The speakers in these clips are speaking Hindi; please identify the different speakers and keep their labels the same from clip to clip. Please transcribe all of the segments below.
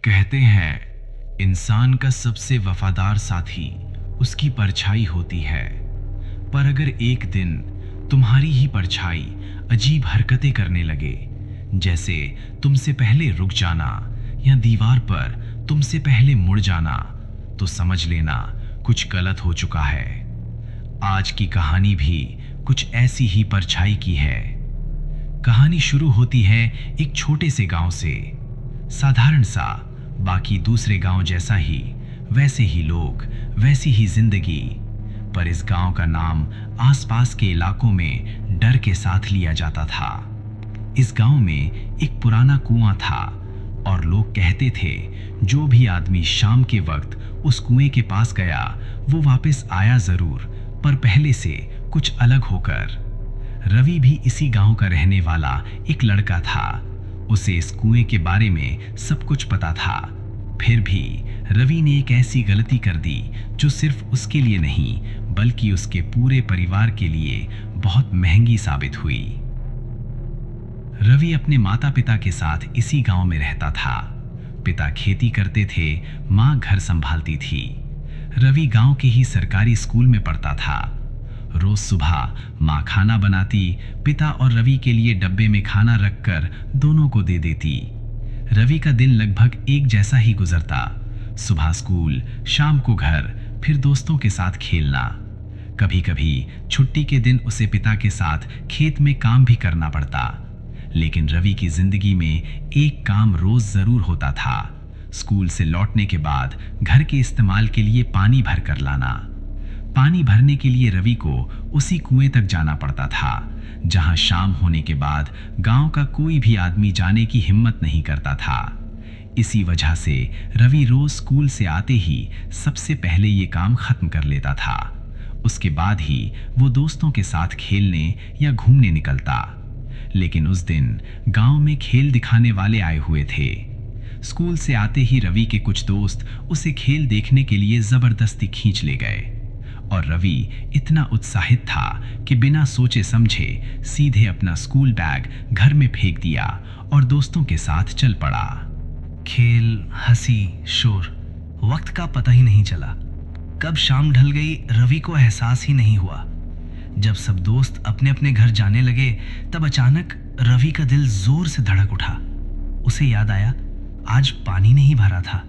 Speaker 1: कहते हैं इंसान का सबसे वफादार साथी उसकी परछाई होती है। पर अगर एक दिन तुम्हारी ही परछाई अजीब हरकतें करने लगे, जैसे तुमसे पहले रुक जाना या दीवार पर तुमसे पहले मुड़ जाना, तो समझ लेना कुछ गलत हो चुका है। आज की कहानी भी कुछ ऐसी ही परछाई की है। कहानी शुरू होती है एक छोटे से गांव से। साधारण सा, बाकी दूसरे गांव जैसा ही, वैसे ही लोग, वैसी ही जिंदगी। पर इस गांव का नाम आसपास के इलाकों में डर के साथ लिया जाता था। इस गांव में एक पुराना कुआं था और लोग कहते थे जो भी आदमी शाम के वक्त उस कुएं के पास गया वो वापस आया जरूर, पर पहले से कुछ अलग होकर। रवि भी इसी गांव का रहने वाला एक लड़का था। उसे इस कुएं के बारे में सब कुछ पता था। फिर भी रवि ने एक ऐसी गलती कर दी जो सिर्फ उसके लिए नहीं बल्कि उसके पूरे परिवार के लिए बहुत महंगी साबित हुई। रवि अपने माता पिता के साथ इसी गांव में रहता था। पिता खेती करते थे, माँ घर संभालती थी। रवि गांव के ही सरकारी स्कूल में पढ़ता था। रोज सुबह माँ खाना बनाती, पिता और रवि के लिए डब्बे में खाना रखकर दोनों को दे देती। रवि का दिन लगभग एक जैसा ही गुजरता। सुबह स्कूल, शाम को घर, फिर दोस्तों के साथ खेलना। कभी कभी छुट्टी के दिन उसे पिता के साथ खेत में काम भी करना पड़ता। लेकिन रवि की जिंदगी में एक काम रोज जरूर होता था। स्कूल से लौटने के बाद घर के इस्तेमाल के लिए पानी भर कर लाना। पानी भरने के लिए रवि को उसी कुएं तक जाना पड़ता था, जहां शाम होने के बाद गांव का कोई भी आदमी जाने की हिम्मत नहीं करता था। इसी वजह से रवि रोज स्कूल से आते ही सबसे पहले ये काम खत्म कर लेता था। उसके बाद ही वो दोस्तों के साथ खेलने या घूमने निकलता। लेकिन उस दिन गांव में खेल दिखाने वाले आए हुए थे। स्कूल से आते ही रवि के कुछ दोस्त उसे खेल देखने के लिए जबरदस्ती खींच ले गए और रवि इतना उत्साहित था कि बिना सोचे समझे सीधे अपना स्कूल बैग घर में फेंक दिया और दोस्तों के साथ चल पड़ा।
Speaker 2: खेल, हंसी, शोर, वक्त का पता ही नहीं चला। कब शाम ढल गई रवि को एहसास ही नहीं हुआ। जब सब दोस्त अपने अपने घर जाने लगे तब अचानक रवि का दिल जोर से धड़क उठा। उसे याद आया आज पानी नहीं भरा था।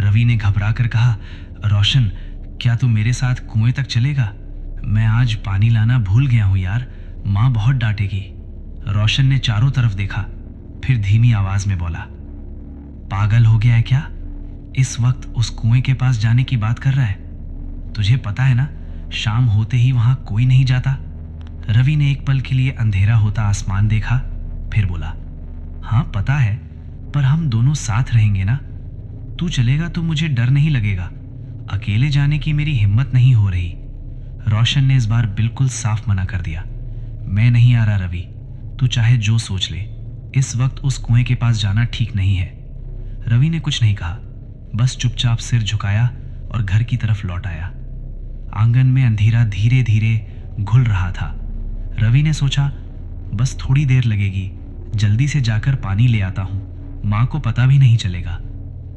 Speaker 2: रवि ने घबरा कर कहा, रोशन, क्या तू मेरे साथ कुएं तक चलेगा? मैं आज पानी लाना भूल गया हूं यार, माँ बहुत डांटेगी। रोशन ने चारों तरफ देखा, फिर धीमी आवाज में बोला, पागल हो गया है क्या? इस वक्त उस कुएं के पास जाने की बात कर रहा है? तुझे पता है ना, शाम होते ही वहां कोई नहीं जाता। रवि ने एक पल के लिए अंधेरा होता आसमान देखा, फिर बोला, हाँ पता है, पर हम दोनों साथ रहेंगे ना। तू चलेगा तो मुझे डर नहीं लगेगा, अकेले जाने की मेरी हिम्मत नहीं हो रही। रोशन ने इस बार बिल्कुल साफ मना कर दिया, मैं नहीं आ रहा रवि, तू चाहे जो सोच ले, इस वक्त उस कुएं के पास जाना ठीक नहीं है। रवि ने कुछ नहीं कहा, बस चुपचाप सिर झुकाया और घर की तरफ लौट आया। आंगन में अंधेरा धीरे धीरे घुल रहा था। रवि ने सोचा बस थोड़ी देर लगेगी, जल्दी से जाकर पानी ले आता हूं, माँ को पता भी नहीं चलेगा।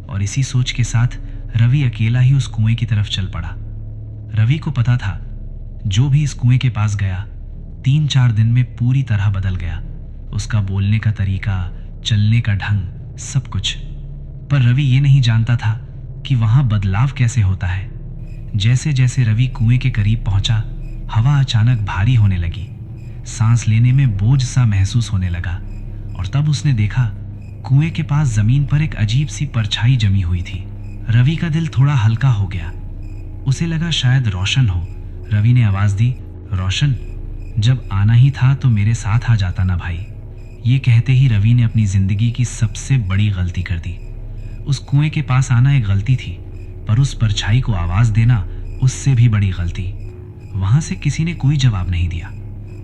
Speaker 2: और इसी सोच के साथ रवि अकेला ही उस कुएं की तरफ चल पड़ा। रवि को पता था जो भी इस कुएं के पास गया 3-4 दिन में पूरी तरह बदल गया। उसका बोलने का तरीका, चलने का ढंग, सब कुछ। पर रवि ये नहीं जानता था कि वहां बदलाव कैसे होता है। जैसे जैसे रवि कुएं के करीब पहुंचा, हवा अचानक भारी होने लगी। सांस लेने में बोझ सा महसूस होने लगा और तब उसने देखा कुएं के पास जमीन पर एक अजीब सी परछाई जमी हुई थी। रवि का दिल थोड़ा हल्का हो गया। उसे लगा शायद रोशन हो। रवि ने आवाज दी, रोशन, जब आना ही था तो मेरे साथ आ जाता ना भाई। ये कहते ही रवि ने अपनी जिंदगी की सबसे बड़ी गलती कर दी। उस कुएं के पास आना एक गलती थी, पर उस परछाई को आवाज देना उससे भी बड़ी गलती। वहां से किसी ने कोई जवाब नहीं दिया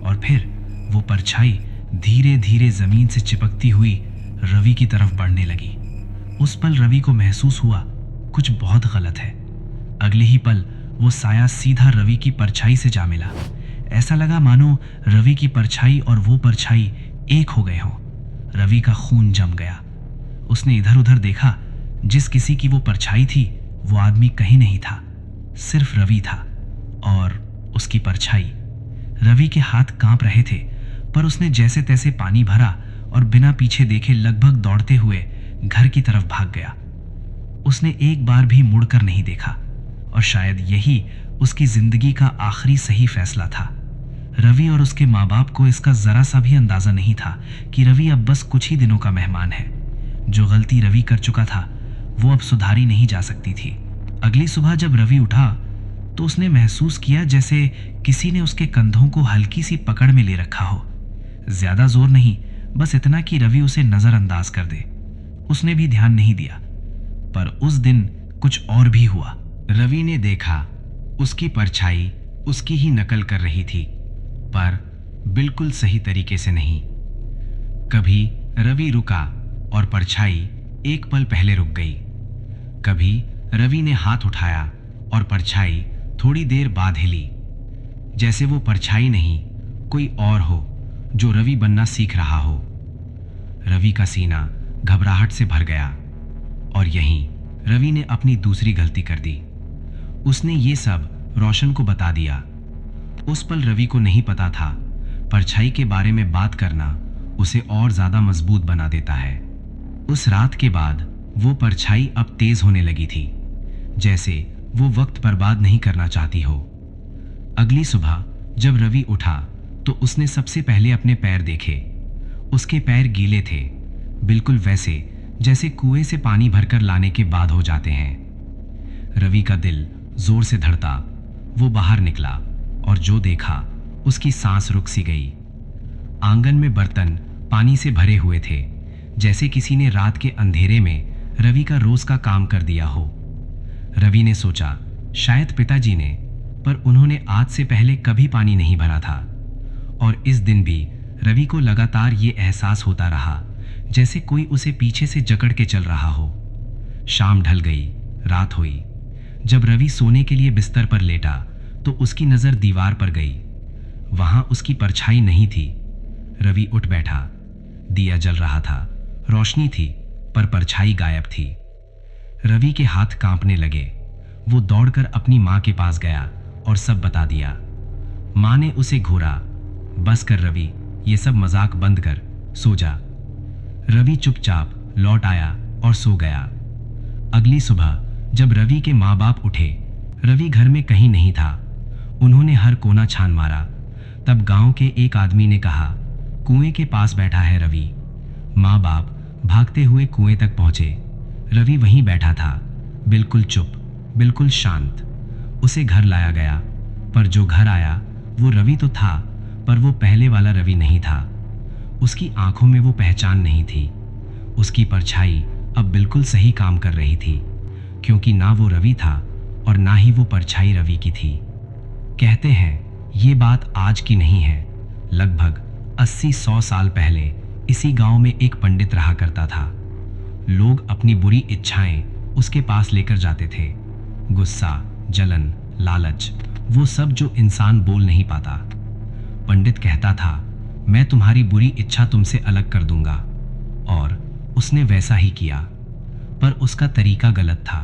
Speaker 2: और फिर वो परछाई धीरे धीरे जमीन से चिपकती हुई रवि की तरफ बढ़ने लगी। उस पल रवि को महसूस हुआ कुछ बहुत गलत है। अगले ही पल वो साया सीधा रवि की परछाई से जा मिला। ऐसा लगा मानो रवि की परछाई और वो परछाई एक हो गए हों। रवि का खून जम गया। उसने इधर उधर देखा जिस किसी की वो परछाई थी वो आदमी कहीं नहीं था, सिर्फ रवि था और उसकी परछाई। रवि के हाथ कांप रहे थे, पर उसने जैसे तैसे पानी भरा और बिना पीछे देखे लगभग दौड़ते हुए घर की तरफ भाग गया। उसने एक बार भी मुड़कर नहीं देखा और शायद यही उसकी जिंदगी का आखिरी सही फैसला था। रवि और उसके माँ बाप को इसका जरा सा भी अंदाजा नहीं था कि रवि अब बस कुछ ही दिनों का मेहमान है। जो गलती रवि कर चुका था वो अब सुधारी नहीं जा सकती थी। अगली सुबह जब रवि उठा तो उसने महसूस किया जैसे किसी ने उसके कंधों को हल्की सी पकड़ में ले रखा हो। ज्यादा जोर नहीं, बस इतना कि रवि उसे नजरअंदाज कर दे। उसने भी ध्यान नहीं दिया, पर उस दिन कुछ और भी हुआ।
Speaker 1: रवि ने देखा उसकी परछाई उसकी ही नकल कर रही थी, पर बिल्कुल सही तरीके से नहीं। कभी रवि रुका और परछाई एक पल पहले रुक गई। कभी रवि ने हाथ उठाया और परछाई थोड़ी देर बाद हिली, जैसे वो परछाई नहीं कोई और हो जो रवि बनना सीख रहा हो। रवि का सीना घबराहट से भर गया और यहीं रवि ने अपनी दूसरी गलती कर दी। उसने ये सब रोशन को बता दिया। उस पल रवि को नहीं पता था परछाई के बारे में बात करना उसे और ज्यादा मजबूत बना देता है। उस रात के बाद वो परछाई अब तेज होने लगी थी, जैसे वो वक्त बर्बाद नहीं करना चाहती हो। अगली सुबह जब रवि उठा तो उसने सबसे पहले अपने पैर देखे। उसके पैर गीले थे, बिल्कुल वैसे जैसे कुएं से पानी भरकर लाने के बाद हो जाते हैं। रवि का दिल जोर से धड़का। वो बाहर निकला और जो देखा उसकी सांस रुक सी गई। आंगन में बर्तन पानी से भरे हुए थे, जैसे किसी ने रात के अंधेरे में रवि का रोज का काम कर दिया हो। रवि ने सोचा शायद पिताजी ने, पर उन्होंने आज से पहले कभी पानी नहीं भरा था। और इस दिन भी रवि को लगातार ये एहसास होता रहा जैसे कोई उसे पीछे से जकड़ के चल रहा हो। शाम ढल गई, रात हुई। जब रवि सोने के लिए बिस्तर पर लेटा तो उसकी नजर दीवार पर गई। वहां उसकी परछाई नहीं थी। रवि उठ बैठा। दिया जल रहा था, रोशनी थी, पर परछाई गायब थी। रवि के हाथ कांपने लगे। वो दौड़कर अपनी मां के पास गया और सब बता दिया। मां ने उसे घूरा, बस कर रवि, ये सब मजाक बंद कर, सो जा। रवि चुपचाप लौट आया और सो गया। अगली सुबह जब रवि के माँ बाप उठे, रवि घर में कहीं नहीं था। उन्होंने हर कोना छान मारा। तब गांव के एक आदमी ने कहा, कुएं के पास बैठा है रवि। माँ बाप भागते हुए कुएं तक पहुंचे। रवि वहीं बैठा था, बिल्कुल चुप, बिल्कुल शांत। उसे घर लाया गया, पर जो घर आया वो रवि तो था, पर वो पहले वाला रवि नहीं था। उसकी आंखों में वो पहचान नहीं थी। उसकी परछाई अब बिल्कुल सही काम कर रही थी, क्योंकि ना वो रवि था और ना ही वो परछाई रवि की थी। कहते हैं ये बात आज की नहीं है। लगभग 80-100 साल पहले इसी गांव में एक पंडित रहा करता था। लोग अपनी बुरी इच्छाएं उसके पास लेकर जाते थे। गुस्सा, जलन, लालच, वो सब जो इंसान बोल नहीं पाता। पंडित कहता था, मैं तुम्हारी बुरी इच्छा तुमसे अलग कर दूंगा, और उसने वैसा ही किया। पर उसका तरीका गलत था।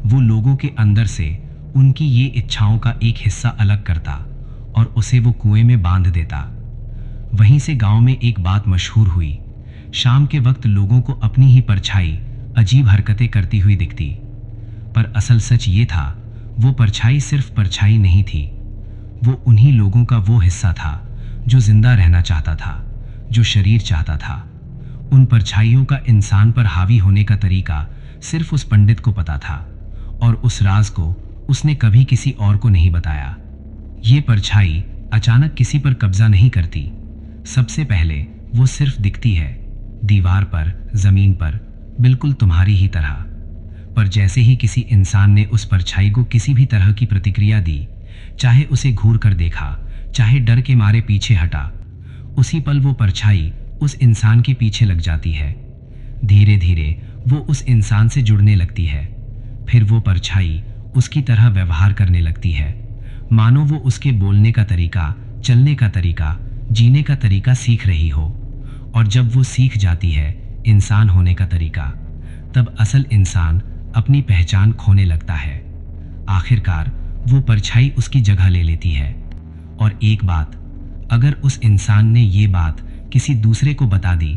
Speaker 1: वो लोगों के अंदर से उनकी ये इच्छाओं का एक हिस्सा अलग करता और उसे वो कुएं में बांध देता। वहीं से गांव में एक बात मशहूर हुई। शाम के वक्त लोगों को अपनी ही परछाई अजीब हरकतें करती हुई दिखती। पर असल सच ये था, वो परछाई सिर्फ परछाई नहीं थी। वो उन्हीं लोगों का वो हिस्सा था जो जिंदा रहना चाहता था, जो शरीर चाहता था। उन परछाइयों का इंसान पर हावी होने का तरीका सिर्फ उस पंडित को पता था, और उस राज को उसने कभी किसी और को नहीं बताया। ये परछाई अचानक किसी पर कब्जा नहीं करती। सबसे पहले वो सिर्फ दिखती है, दीवार पर, जमीन पर, बिल्कुल तुम्हारी ही तरह। पर जैसे ही किसी इंसान ने उस परछाई को किसी भी तरह की प्रतिक्रिया दी, चाहे उसे घूर कर देखा, चाहे डर के मारे पीछे हटा, उसी पल वो परछाई उस इंसान के पीछे लग जाती है। धीरे धीरे वो उस इंसान से जुड़ने लगती है। फिर वो परछाई उसकी तरह व्यवहार करने लगती है, मानो वो उसके बोलने का तरीका, चलने का तरीका, जीने का तरीका सीख रही हो। और जब वो सीख जाती है इंसान होने का तरीका,
Speaker 3: तब असल इंसान अपनी पहचान खोने लगता है। आखिरकार वो परछाई उसकी जगह ले लेती है। और एक बात, अगर उस इंसान ने ये बात किसी दूसरे को बता दी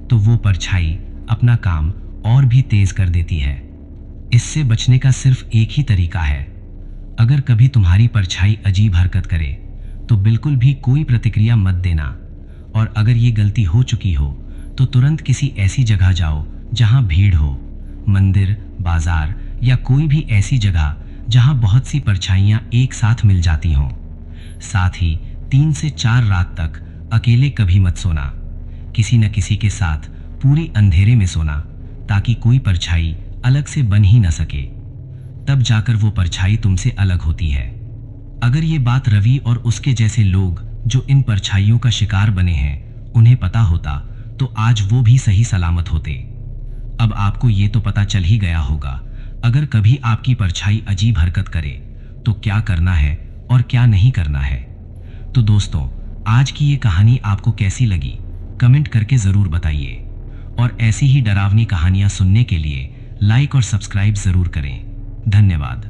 Speaker 3: तो वो परछाई अपना काम और भी तेज कर देती है। इससे बचने का सिर्फ एक ही तरीका है। अगर कभी तुम्हारी परछाई अजीब हरकत करे तो बिल्कुल भी कोई प्रतिक्रिया मत देना। और अगर ये गलती हो चुकी हो तो तुरंत किसी ऐसी जगह जाओ जहां भीड़ हो, मंदिर, बाजार या कोई भी ऐसी जगह जहां बहुत सी परछाइयां एक साथ मिल जाती हों। साथ ही 3 से 4 रात तक अकेले कभी मत सोना। किसी न किसी के साथ पूरी अंधेरे में सोना, ताकि कोई परछाई अलग से बन ही न सके। तब जाकर वो परछाई तुमसे अलग होती है। अगर ये बात रवि और उसके जैसे लोग जो इन परछाइयों का शिकार बने हैं उन्हें पता होता तो आज वो भी सही सलामत होते। अब आपको ये तो पता चल ही गया होगा, अगर कभी आपकी परछाई अजीब हरकत करे तो क्या करना है और क्या नहीं करना है। तो दोस्तों, आज की ये कहानी आपको कैसी लगी कमेंट करके ज़रूर बताइए। और ऐसी ही डरावनी कहानियां सुनने के लिए लाइक और सब्सक्राइब ज़रूर करें। धन्यवाद।